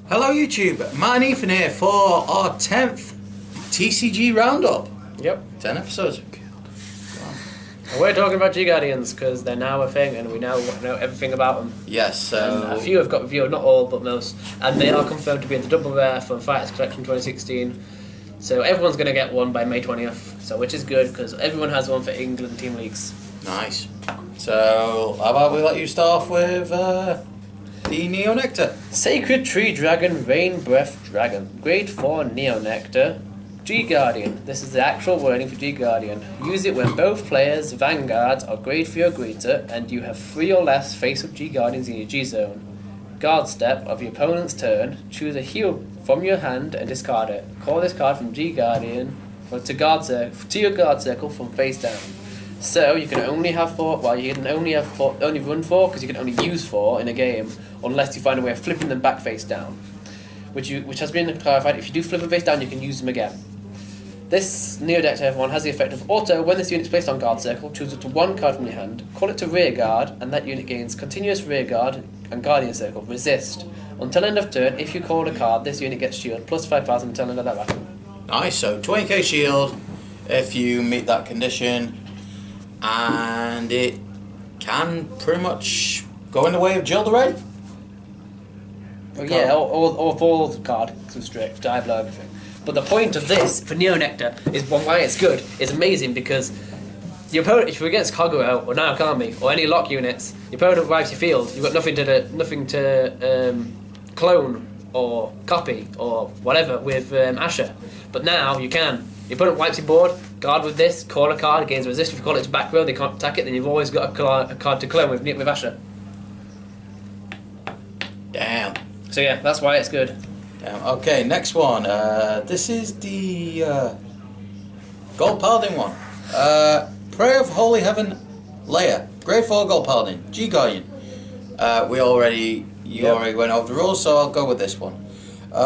Hello YouTube, Matt and Ethan here for our 10th TCG Round Up. Yep. 10 episodes. And we're talking about G-Guardians because they're now a thing and we now know everything about them. Yes, so... And a few have got reviewed, not all, but most. And they are confirmed to be in the double rare from Fighters Collection 2016. So everyone's going to get one by May 20th, so which is good because everyone has one for England team leagues. Nice. So, how about we let you start off with the Neo Nectar? Sacred Tree Dragon, Rain Breath Dragon. Grade 4 Neo Nectar. G-Guardian. This is the actual wording for G-Guardian. Use it when both players' Vanguards are grade 3 or greater and you have 3 or less face-up G-Guardians in your G-Zone. Guard step of your opponent's turn. Choose a hero from your hand and discard it. Call this card from G-Guardian to your guard circle from face down. So you can only have 4. Well, you can only run 4 because you can only use 4 in a game unless you find a way of flipping them back face down, which has been clarified. If you do flip them face down, you can use them again. This Neo Nectar everyone has the effect of auto. When this unit is placed on guard circle, choose up to 1 card from your hand, call it to rear guard, and that unit gains continuous rear guard and guardian circle. Resist. Until end of turn, if you call a card, this unit gets shield plus 5,000 until end of that battle. Nice, so 20k shield if you meet that condition, and it can pretty much go in the way of Jill Ray. Well, yeah, all the cards restrict, die blow, everything. But the point of this for Neo Nectar is why it's good. It's amazing because your opponent, if you're against Kaguro or Naokami or any lock units, your opponent wipes your field. You've got nothing to clone or copy or whatever with Asher. But now you can. Your opponent wipes your board. Guard with this. Call a card. Gains resist. If you call it to back row, they can't attack it. Then you've always got a card to clone with Asher. Damn. So yeah, that's why it's good. Okay, next one. This is the Gold Paladin one. Prayer of Holy Heaven Layer. Grade 4 Gold Paladin. G-Guardian. You already went over the rules, so I'll go with this one.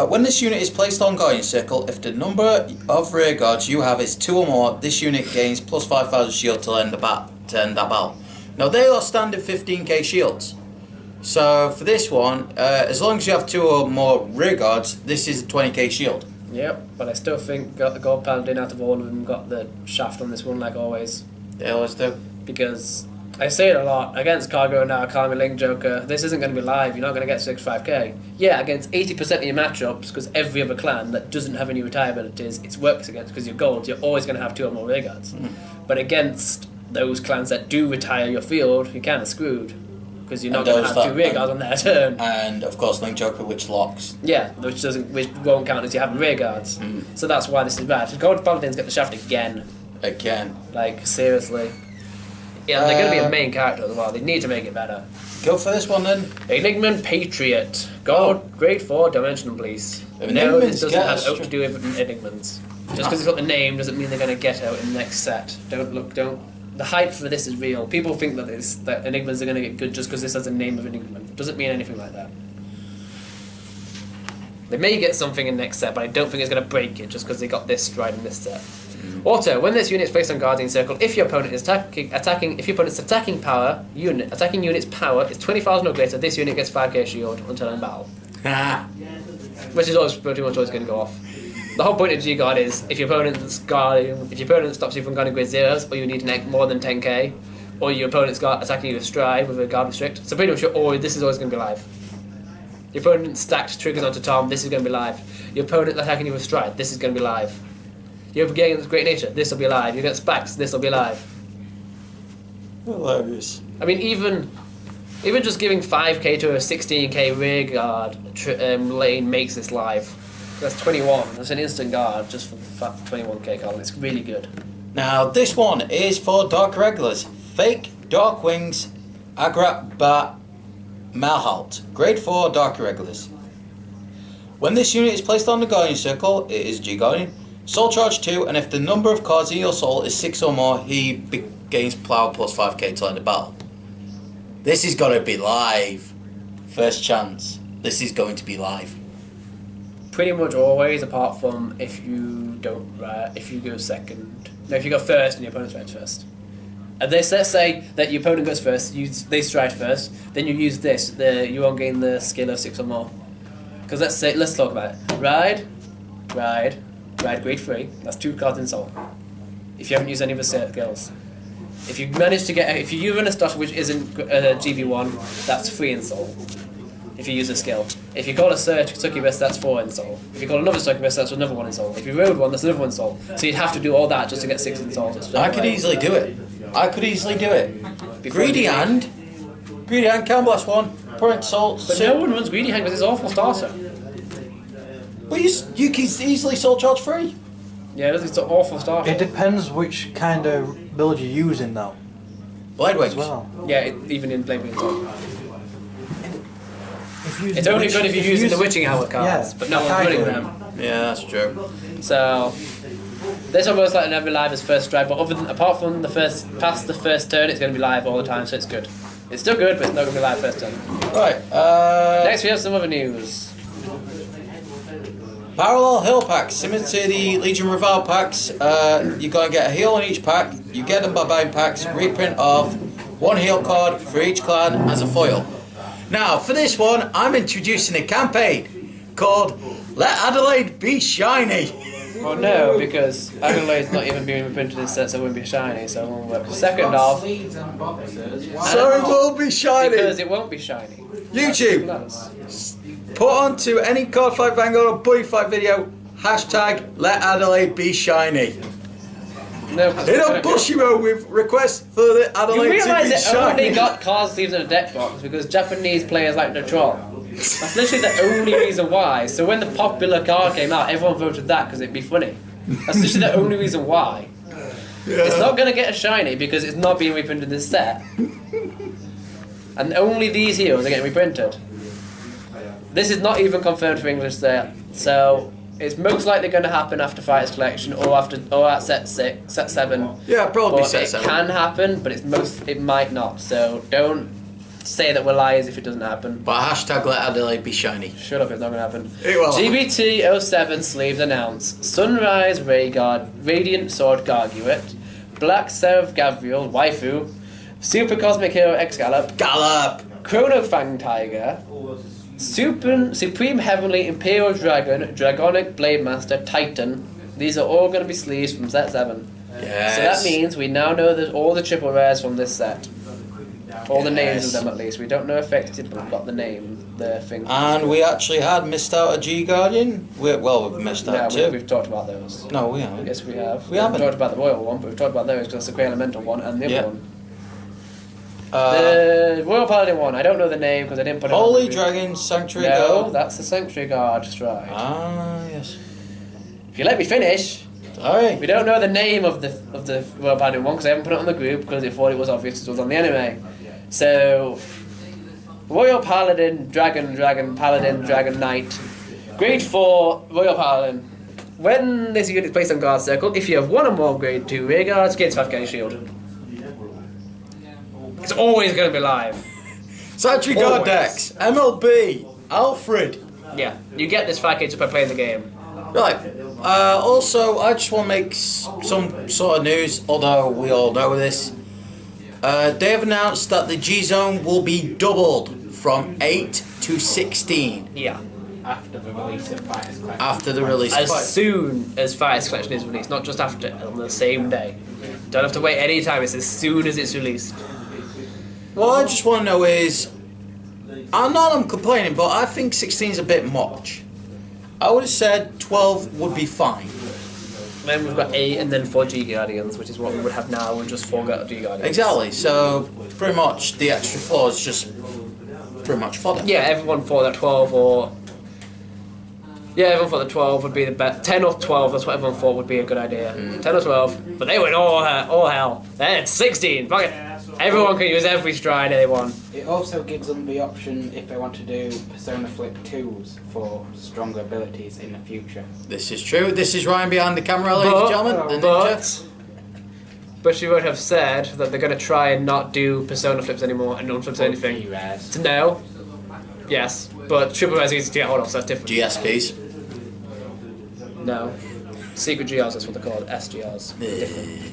When this unit is placed on Guardian Circle, if the number of rear guards you have is 2 or more, this unit gains plus 5,000 shield to end that battle. Now they are standard 15k shields. So for this one, as long as you have 2 or more rear guards, this is a 20k shield. Yep, but I still think the Gold Paladin out of all of them got the shaft on this one like always. They always do. Because I say it a lot, against Cargo now, Kami Link Joker, this isn't going to be live, you're not going to get 65k. Yeah, against 80% of your matchups, because every other clan that doesn't have any retire abilities, it works against, because you're gold, you're always going to have 2 or more rear guards. But against those clans that do retire your field, you're kind of screwed. Because you're not going to have 2 rear guards on their turn. And of course Link Joker, which locks. Yeah, which won't count as you having rear guards. So that's why this is bad. Gold Paladins get the shaft again. Like, seriously. Yeah, they're going to be a main character as well. They need to make it better. Go for this one then. Enigman Patriot. Grade 4 Dimensional Police. No, this doesn't have out to do with Enigmans. Just because it's got the name doesn't mean they're going to get out in the next set. The hype for this is real. People think that Enigmas are going to get good just because this has a name of Enigma. It doesn't mean anything like that. They may get something in the next set, but I don't think it's going to break it just because they got this right in this set. Auto, when this unit is placed on Guardian Circle, if your opponent is attacking unit's power is 20,000 or greater, this unit gets 5k shield until end battle. Which is pretty much always going to go off. The whole point of G-Guard is if your opponent stops you from guarding grade 0s, or you need more than 10k, or your opponent's attacking you with Stride with a guard restrict, so pretty much this is always going to be live. Your opponent stacked triggers onto Tom, this is going to be live. Your opponent attacking you with Stride, this is going to be live. You're against Great Nature, this will be live. You get Spax, this will be live. Hilarious. I mean, even just giving 5k to a 16k rear guard lane makes this live. That's 21. That's an instant guard just for the 21k card. It's really good. Now this one is for Dark Regulars. Fake Dark Wings Agrat Bat Malhalt. Grade 4 Dark Regulars. When this unit is placed on the Guardian Circle, it is G-Guardian. Soul Charge 2, and if the number of cards in your soul is 6 or more, he gains Plow plus 5k to end the battle. This is going to be live. First chance. This is going to be live. Pretty much always, apart from if you go second. No, if you go first and your opponent strikes first. Let's say that your opponent goes first, they strike first, then you use this, you won't gain the skill of 6 or more. Because let's talk about it. Ride, grade 3. That's 2 cards in soul. If you haven't used any of the skills. If you manage to get, if you run a stuff which isn't GB1, that's 3 in soul. If you use a skill. If you call a succubus, that's 4 in soul. If you call another succubus, that's another 1 in soul. If you rode one, that's another 1 in soul. So you'd have to do all that just to get 6 in soul. I could easily do it. Greedy Hand can blast 1. Point soul. But no one runs Greedy Hand because it's awful starter. But you can easily soul charge 3. Yeah, it's an awful starter. It depends which kind of build you're using though. Blade Wings. As well. Yeah, even in Blade Wings. It's only good if you're using the Witching Hour cards, but no one's running them. Yeah, that's true. So this one most likely never be live as first strike, but apart from past the first turn, it's going to be live all the time, so it's good. It's still good, but it's not going to be live first turn. Right. Next we have some other news. Parallel heal packs, similar to the Legion Revive packs. You're going to get a heal in each pack. You get them by buying packs. Reprint of 1 heal card for each clan as a foil. Now, for this one, I'm introducing a campaign called Let Adelaide Be Shiny. Well, no, because Adelaide's not even being reprinted in set, so it won't be shiny, so it won't work. Second off, So it will be shiny. because it won't be shiny. YouTube, put onto any Cardfight Vanguard or Bully Fight video, hashtag Let Adelaide Be Shiny. No, Hit up Bushimo with requests for the you Adelaide to realise be it only shiny. got card sleeves in a deck box because Japanese players like the troll. That's literally the only reason why. So when the popular card came out, everyone voted that because it'd be funny. That's literally the only reason why. Yeah. It's not going to get a shiny because it's not being reprinted in this set. And only these heroes are getting reprinted. This is not even confirmed for English set, so it's most likely going to happen after Fighters Collection or at set 7. Yeah, probably But set it 7. can happen, but it might not. So don't say that we're liars if it doesn't happen. But hashtag Let Adelaide Be Shiny. Shut up, it's not going to happen. It will. GBT 07 sleeves announced Sunrise Rayguard, Radiant Sword Garguet, Black Seraph Gavriel, Waifu, Super Cosmic Hero Excalibur, Gallop! Chrono Fang Tiger, Supreme Heavenly Imperial Dragon, Dragonic Blade Master, Titan. These are all going to be sleeves from set 7. Yes. So that means we now know that all the triple rares from this set. All the names of Yes. them at least. We don't know affected, but we've got the name, the thing. And we actually had missed out a G Guardian. We've missed out Yeah, too. we've talked about those. No, we haven't. Yes, we have. We haven't. talked about the Royal one, but we've talked about those because that's the Grey Elemental one and the Yeah. other one. The Royal Paladin one, I don't know the name because I didn't put it on Holy the Dragon Sanctuary No, Guard. that's the Sanctuary Guard strike. Ah, yes. If you let me finish, Sorry. we don't know the name of the Royal Paladin one because I haven't put it on the group because I thought it was obvious it was on the anime. So, Royal Paladin, Dragon, Paladin, Dragon Knight. Grade 4, Royal Paladin. When this unit is placed on guard circle, if you have 1 or more grade 2 rear guards, gains 5k shield. It's always going to be live. Sanctuary Guard Always. decks. MLB. Alfred. Yeah, you get this 5k just by playing the game. Right. Also, I just want to make some sort of news, although we all know this. They have announced that the G Zone will be doubled from 8 to 16 Yeah. After the release of Fighters Collection. after the release. As soon as Fighters Collection is released, not just after, on the same day. Don't have to wait any time, it's as soon as it's released. What I just want to know is, I'm complaining, but I think 16 is a bit much. I would have said 12 would be fine. Then we've got 8 and then 4 G Guardians, which is what we would have now with just 4 G Guardians. Exactly. So pretty much the extra 4 is just pretty much fodder. Yeah, everyone thought that 12 or... Yeah, everyone thought that 12 would be the best. 10 or 12, that's what everyone thought would be a good idea. 10 or 12, but they went all hell. Then it's 16, fuck it. Everyone can use every Strider they want. It also gives them the option if they want to do Persona Flip 2s for stronger abilities in the future. This is true. This is Ryan behind the camera, ladies and gentlemen. The ninja. But she would have said that they're going to try and not do Persona Flips anymore and non-flips anything. Rares. No. Yes, but Triple Res is easy to get hold of, so that's different. GSPs. No. Secret GRs, that's what they're called. SGRs. Different.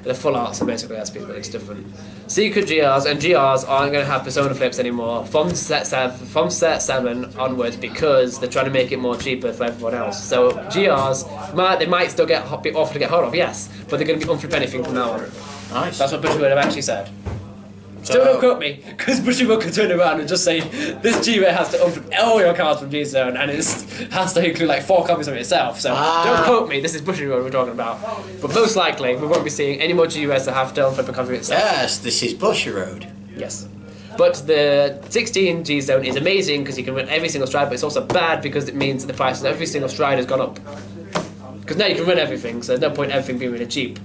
The full art, so basically SP, but it's different. Secret GRs and GRs aren't going to have persona flips anymore from set 7 onwards because they're trying to make it more cheaper for everyone else. So GRs they might still be offered to get hold of, yes, but they're going to be unflip anything from now on. Nice. That's what Bushy would have actually said. Still don't quote me, because Bushiroad can turn around and just say, this G-Ray has to unflip all your cards from G-Zone, and it has to include like 4 copies of it itself, so don't quote me, this is Bushiroad we're talking about. But most likely, we won't be seeing any more G-Rays that have to unflip a copy of itself. Yes, this is Bushiroad. Yes. But the 16 G-Zone is amazing because you can run every single stride, but it's also bad because it means that the price of every single stride has gone up. Because now you can run everything, so there's no point in everything being really cheap.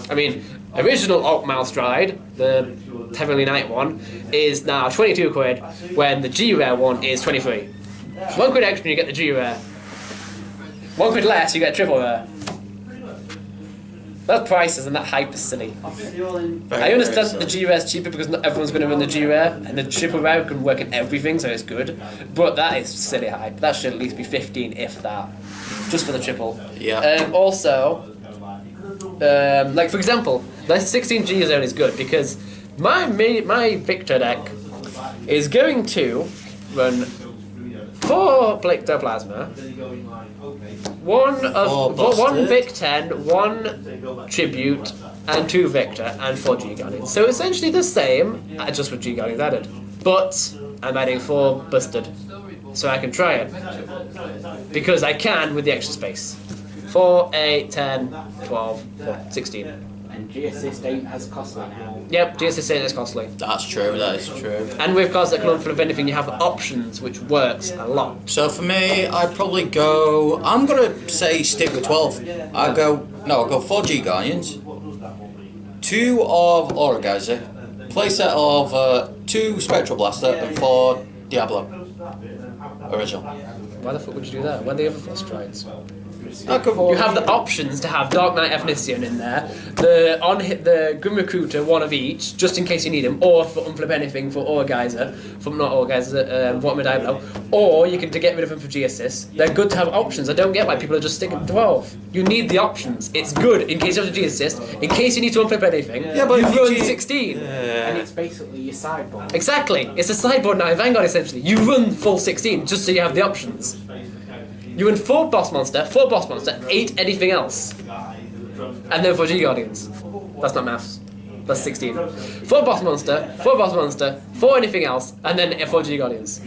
I mean, original Alt-Mouth Stride, the Heavenly Knight one, is now 22 quid, when the G-Rare one is 23. 1 quid extra, you get the G-Rare. 1 quid less, you get triple rare. Those prices and that hype is silly. I understand that the G-Rare is cheaper because not everyone's going to run the G-Rare, and the triple rare can work in everything, so it's good. But that is silly hype. That should at least be 15, if that. Just for the triple. Yeah. Also, like for example, the 16 G-Zone is good because my Victor deck is going to run 4 Plasma, 1 Vic 10, 1 Tribute, and 2 Victor, and 4 G-Guardians. So essentially the same, just with G-Guardians added. But I'm adding 4 Busted, so I can try it. Because I can with the extra space. 4, 8, 10, 12, 14, 16. And G-Assist ain't as costly now. Yep, G-Assist ain't as costly. That's true, that is true. And with cards that can unflip anything, you have options, which works a lot. So for me, I'd probably go... I'm going to say stick with 12. I'll go 4 G-Guardians, 2 of Aura Geyser, playset of 2 Spectral Blaster, and 4 Diablo. Original. Why the fuck would you do that? Why are the other 4 strides? You have the options to have Dark Knight Efnician in there, the Grim Recruiter, 1 of each, just in case you need them, or for unflip anything for Aura Geyser, Vitamin Diablo, or you can get rid of them for G-Assist. They're good to have options. I don't get why people are just sticking to 12. You need the options. It's good in case you have the G-Assist, in case you need to unflip anything. Yeah, but you run 16. And it's basically your sideboard. Exactly. It's a sideboard now in Vanguard essentially. You run full 16 just so you have the options. You run 4 boss monster, 8 anything else. And then 4 G-Guardians. That's not maths. That's 16. 4 boss monster, 4 anything else, and then 4 G-Guardians.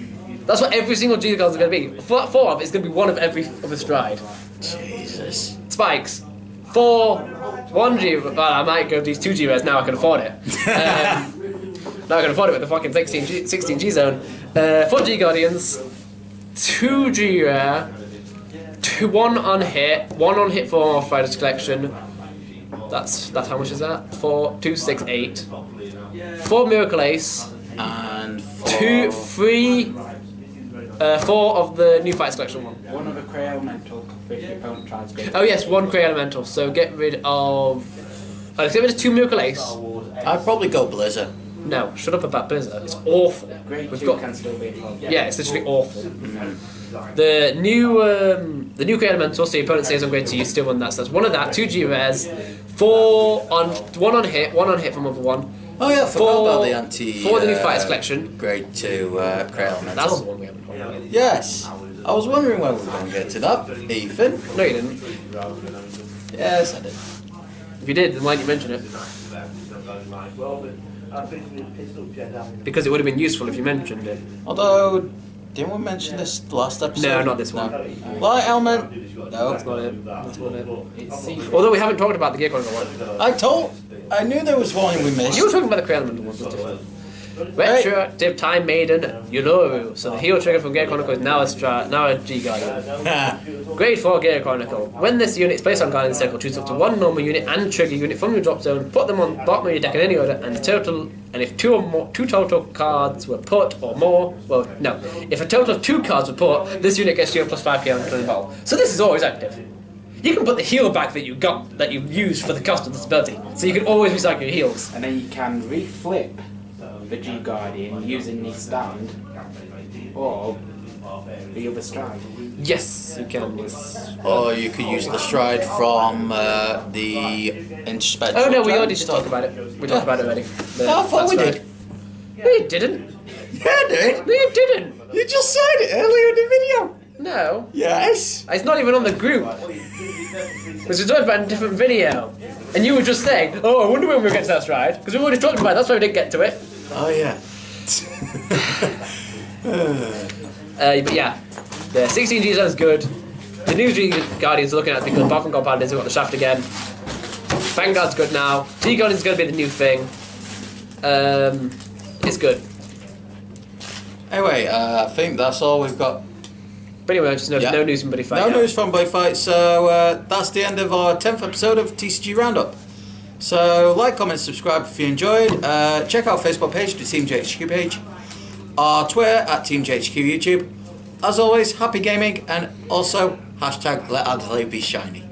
That's what every single G-Guardian is going to be. 4 of it is going to be 1 of every other stride. Jesus. Spikes. 4, 1 G... Well, I might go these 2 G-Rares, now I can afford it. Now I can afford it with the fucking 16 G-Zone. 4 G-Guardians, 2 G-Rare, 1 on hit for Fighters Collection. That's how much is that? 4, 2, 6, 8. 4 Miracle Ace. And 4 of the new Fighters Collection one. 1 of a Cray Elemental if your opponent tries to go. Oh yes, 1 Cray Elemental. So get rid of... let's get rid of 2 Miracle Ace. I'd probably go Blizzard. No, shut up about Blizzard. It's awful. Grade 2 can still be a problem. Yeah, it's literally awful. The new Cray Elemental, so your opponent stays on grade 2, you still run that. So that's 1 of that, 2 G-Rares, 1 on hit from other 1. Oh yeah, I forgot about the anti... 4 of the new Fighters Collection. Grade 2 Cray Elemental. That's the one we haven't got. Yes. I was wondering when we were going to get to that, Ethan. No, you didn't. Yes, I did. If you did, then why didn't you mention it? Because it would have been useful if you mentioned it. Although, didn't we mention this last episode? No, not this one. Light Element? No. That's not it. That's not it. Although we haven't talked about the Gear Chronicle one. I knew there was one we missed. You were talking about the Cray Elemental one, that's different. Retroactive Time Maiden Yuloru. So the heal trigger from Gear Chronicle is now a G-Guardian. Grade 4 Gear Chronicle. When this unit is placed on Guardian Circle, choose up to 1 normal unit and trigger unit from your drop zone, put them on bottom of your deck in any order, and if 2 total cards were put or more, well, no. If a total of 2 cards were put, this unit gets you plus 5 PM to the battle. So this is always active. You can put the heal back that you used for the cost of this ability. So you can always recycle your heals. And then you can reflip the G-Guardian using the stand, or The other stride. Yes, you can. Yes. Or you could use the stride from the introspective. Oh no, we dragon already stuff. talked about it. We talked about it already. No, I thought we That's did. right. No, you didn't. Yeah, I did. No, you didn't. You just said it earlier in the video. No. Yes. It's not even on the group. Because we talked about it in a different video. And you were just saying, oh, I wonder when we'll get to that stride. Because we already talked about it, that's why we didn't get to it. Oh yeah. But yeah, the 16G is good. The new G Guardians are looking at it because apart from Gold Paladins, we've got the Shaft again. Vanguard's good now. G Guardian's going to be the new thing. It's good. Anyway, I think that's all we've got. Pretty much, no news from Buddy Fight. No yet. news from Buddy Fight, so that's the end of our 10th episode of TCG Round Up. So, like, comment, subscribe if you enjoyed. Check out our Facebook page, the Team GHQ page. Our Twitter, at Team GHQ YouTube. As always, happy gaming, and also, hashtag let Adelaide be shiny.